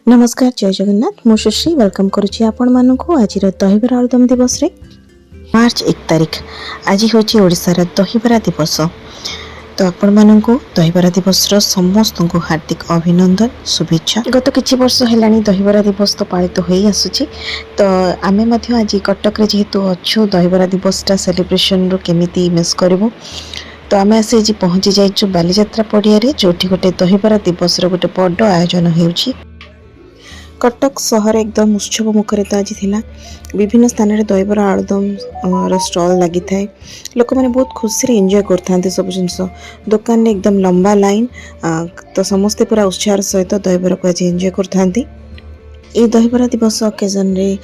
नमस्कार जय जगन्नाथ मु सुश्री वेलकम करुच्ची आपण मानक आज दहीबरा आलुदम दिवस रे मार्च 1 तारिख आज हूँ ओडिशार दहीबरा दिवस। तो आपण मानक दहीबरा दिवस समस्त को हार्दिक अभिनंदन शुभेच्छा। गत किछि वर्ष हेलानी दहीबरा दिवस तो पालित हो आसुची। तो आमे मध्य आज कटक रे जेहेतु अच्छु दहीबरा दिवसटा सेलिब्रेशन रो केमिति मिस करबो। तो आम आसी आज पहुँची जाइछु बालीजात्रा पड़िया जोठी गोटे दहीबरा दिवस रो गोटे बड़ आयोजन होउची। कटक सहर एकदम उत्सव मुखर तो आज थिला। विभिन्न स्थान रे दहीबरा आलुदम स्टॉल लगी थाए। लोक मैंने बहुत खुशी रे एंजॉय करथांते सब जिनस। दुकान रे एकदम लंबा लाइन तो समस्ते पूरा उत्साह सहित दहीबरा को आज एंजॉय करथांती। ये दहीबरा दिवस अकेजन रे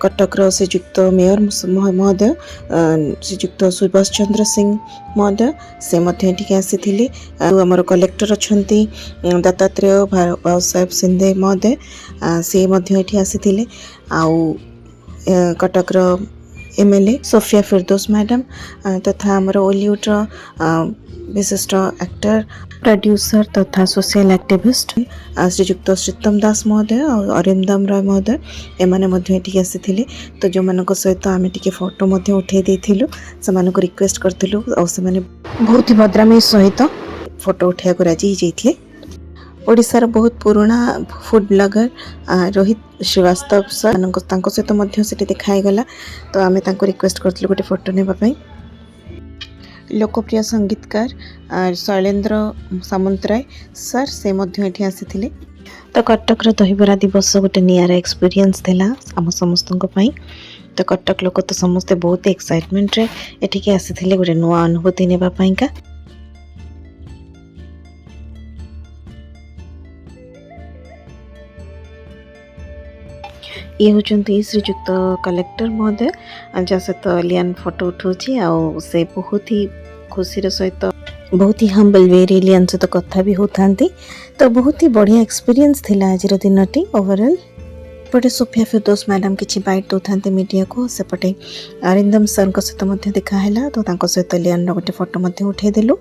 कटक श्रीजुक्त मेयर महोदय श्रीजुक्त सुभाष चंद्र सिंह महोदय से मध्य आसी आमर कलेक्टर अच्छा दत्तात्रेय भाव साहेब सिंधे महोदय से मध्य आसी कटक एमएलए सोफिया फिरदौस मैडम तथा आमर ओलीवुड विशिष्ट एक्टर प्रोड्यूसर तथा सोशल एक्टिविस्ट श्रीजुक्त श्रीतम दास महोदय और अरिंदम राय महोदय एमाने मध्य एठी आसीथिले। तो जो मानक सहित आमे टिके फोटो मध्य उठे देथिलु से मानक रिक्वेस्ट करथिलु और से माने बहुत ही भद्रामी सहित फोटो उठा को राजी जाइथिले। ओडिशार बहुत पुराना food blogger Rohit Srivastava sir तांको सहित मध्य सेठी देखाई गला। तो आमे तांको रिक्वेस्ट करथिलु गोटे फोटो नेबा पई। लोकप्रिय संगीतकार शैलेंद्र सामंतराय सर से मध्य एठी आसीथिले। तो कटक दहीबरा दिवस गोटे नियारा एक्सपीरियंस थिला आम समस्तक पई। तो कटक लोक तो समस्ते बहुत एक्साइटमेंट रे एठी आसीथिले गोटे नुआ अनुभूति नेबा पईका। ये होचंती श्रीजुक्त कलेक्टर महोदय जहाँ सहित लियान फोटो उठाऊँगी आ से बहुत ही खुशी सहित बहुत ही हम्बल वे लियान सहित कथा भी होता। तो बहुत ही बढ़िया एक्सपीरियंस थिला आज दिन टी ओवरऑल। पटे सोफिया फिरदौस मैडम किछि बाइट दौथा मीडिया को सेपटे अरिंदम सर सहित देखाला। तो सहित लियान गोटे फोटो उठे देलु।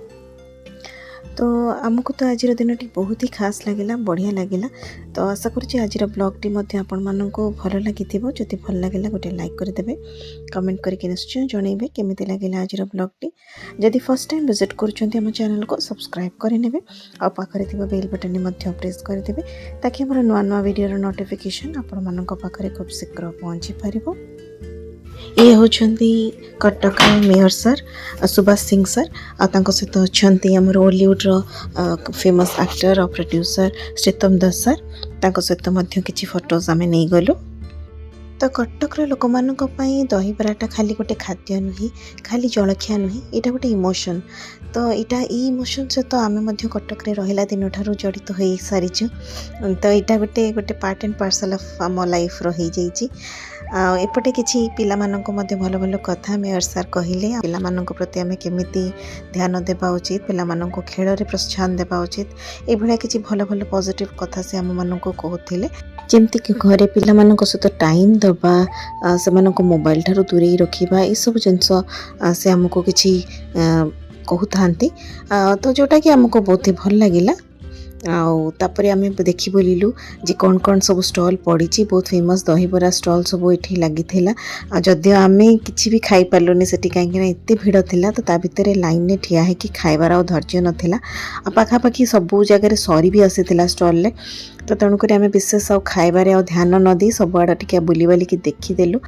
तो आमको तो आज दिन टी बहुत ही खास लगिला बढ़िया लगिला। तो आशा करुँच आज ब्लॉग टी आपण मानको भल लगी जदि भल लगिला गोटे लाइक करदेवे कमेंट करके निश्चय जनइबे केमिति लगिला आज ब्लॉग टी। जदि फर्स्ट टाइम विजिट करुँच आम चैनल को सब्सक्राइब करेंगे और पाखरे थिबा बेल बटन मध्य प्रेस करदेवे ताकि हमर नुआ नुआ वीडियो नोटिफिकेशन आपण मानक पाखरे खूब शीघ्र पहुँची पारिबो। ये होचंती Cuttack mayor sir Subhash Singh sir आ सहित अच्छा आमर ओलीवुड फेमस एक्टर और प्रोड्यूसर श्रीतम दास सर सहित किसी फोटोज आम नहीं गलु। तो कटक लोक मानक दहीबराटा खाली गोटे खाद्य नुहे खाली जलखिया नुहे यहाँ गोटे इमोशन। तो यहाँ इमोशन सहित आम कटक रहा दिन ठार जड़ित हो सारीचु। तो यहाँ गोटे गोटे पार्ट एंड पार्सल ऑफ आम लाइफ रही जाइए। एपटे किसी पिला मानक भल भल कथा मेयर सर कहले पिला मानक प्रति आम केमिति ध्यान देवा उचित पिला मानक खेल रे प्रोत्साहन देवा उचित ये किसी भल भल पॉजिटिव कथा से आम मानक कहते जमती कि घरे पिला मानक सहित टाइम दबा से मोबाइल ठारू दूरे रखा ये सब जिनस से आमको किसी कहता। तो जोटा कि आमको बहुत ही भल लगिला। तापर आम देखी बोलू जे कौन कौन सब स्टॉल पड़ी बहुत फेमस दहीबरा स्टॉल सब ये लगी जदि आम कि भी खाई पार्लुनि से कहीं एत भिड़ था। तो ता भितर लाइन में ठिया है कि खाइबार आ धैर्य नाला पाखापाखि सब जगह सरी भी आसीला स्टॉल। तो तेणुक आम विशेष आ खाइबार आ ध्यान न दी सब आड़ टे बुली बालिकी देखीदेलु।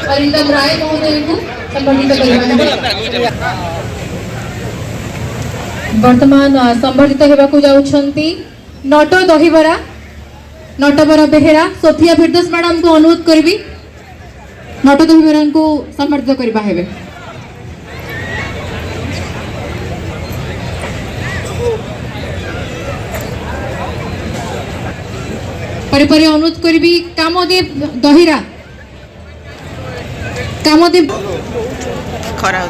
अरिंदम राय महोदय को संबंधित वर्तमान संबंधित होगा जाउछंती नट दहीबरा नटवर बेहेरा सोफिया फिरदौस मैडम को अनुरोध करबी नट दहीबरा को संबंधित करबा हेबे। परे परे अनुरोध करबी कामदेव दहीरा कामदेव खरा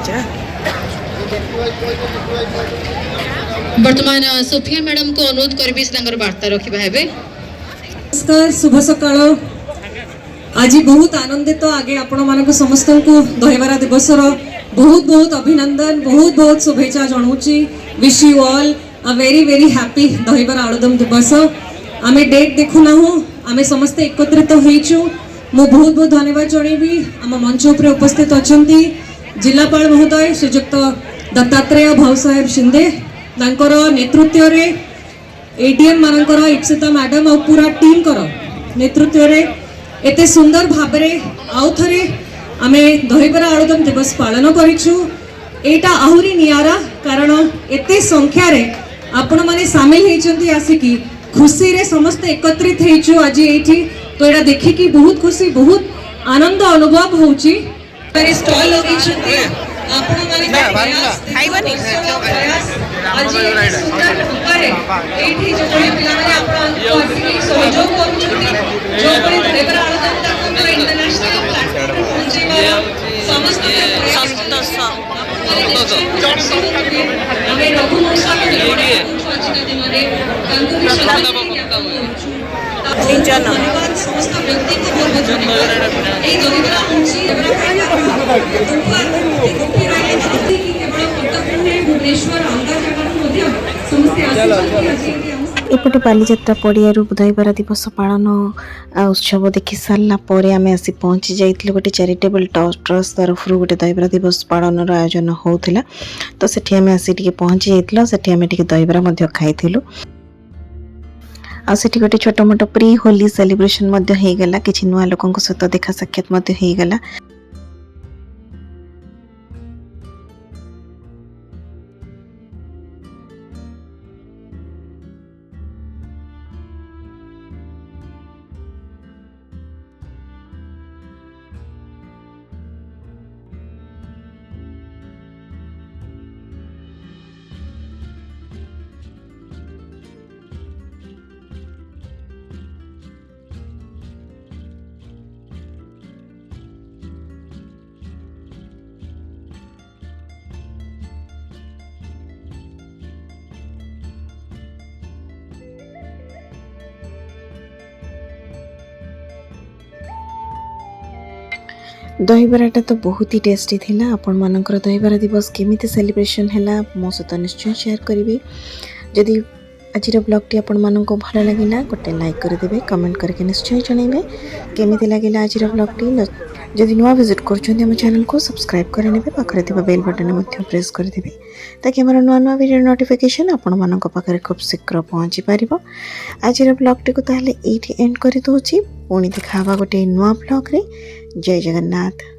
वर्तमान सोफिया मैडम को अनुरोध करबी वार्ता रखा है। नमस्कार शुभ सकाळ। आज बहुत आनंदित आगे आपण मानक समस्त को दहीबरा दिवसर बहुत बहुत अभिनंदन बहुत बहुत शुभेच्छा जनाऊँगी wish you all a very very happy dahibara aludam दिवस आमे डेट देखुना हूँ आमे समस्ते एकत्रित होइछु मु बहुत बहुत धन्यवाद जनइबी आम मंच उपर उपस्थित अछंती जिलापाल महोदय श्रीजुक्त दत्तात्रेय भाऊ साहेब शिंदे तांकर नेतृत्व रे एडीएम मानकर इप्सिता मैडम और पूरा टीम कर नेतृत्व रे एते सुंदर भाबरे आउ थरे आमे दहीबरा आलुदम दिवस पालन करिछु एटा आहुरी नियारा कारण एते संख्या रे आपण माने शामिल हेचंती आसिकी खुशी रे समस्त एकत्रित हेचु आज एठी तो एटा देखि कि बहुत खुशी बहुत आनंद अनुभव होउची तारे स्टॉल लगी छथि आपण माने खाइबनी आज सुंदर उपरे एठी जो पिला माने आपण सहयोग करूछथि जो परि दहीबरा आलुदम तक इंटरनेशनल प्लेटफॉर्म पहुंचेबार समस्त हमें रघु मौसा धन्यवाद समस्त व्यक्ति को भुवनेश्वर अलगा जगह एपटे बालीजात्रा पड़ियारू दहीबरा दिवस पालन उत्सव देखि सारा पर आम आसी पहुँची जाइए गोटे चैरिटेबल ट्रस्ट तरफ गोटे दहीबरा दिवस पालन आयोजन होता तो सेठी आम आसी पहुँची जाइए सेठी आम दहीबरा खाइलु आठी गोटे छोट मोट प्री होली सेलिब्रेशन होगला किसी नुआ लोक सहित देखा साक्षात होगला। दहीबराटा तो बहुत ही टेस्टी थिला। आपण मानकर दहीबरा दिवस केमिति सेलिब्रेशन हैला मो सहित निश्चय शेयर करिवे। जदि आज ब्लॉग टी आपण मानको भल लगिला गोटे लाइक करदेवे कमेंट करके निश्चय जनइबे केमिति लागिला आज ब्लॉग टी। जदि नुआ विजिट करछन्ती हम चैनल को सब्सक्राइब कर नेबे पाखरे थिबा बेल बटन मध्ये प्रेस कर देबे ताकि हमर नुआ नुआ वीडियो नोटिफिकेशन आपण मानको पाखरे खूब शीघ्र पहुंची पारिबो। आज ब्लॉग टी को ताहले एठी एंड करि दोछि पुणी देखावा गोटे नुआ ब्लॉग रे। जय जगन्नाथ।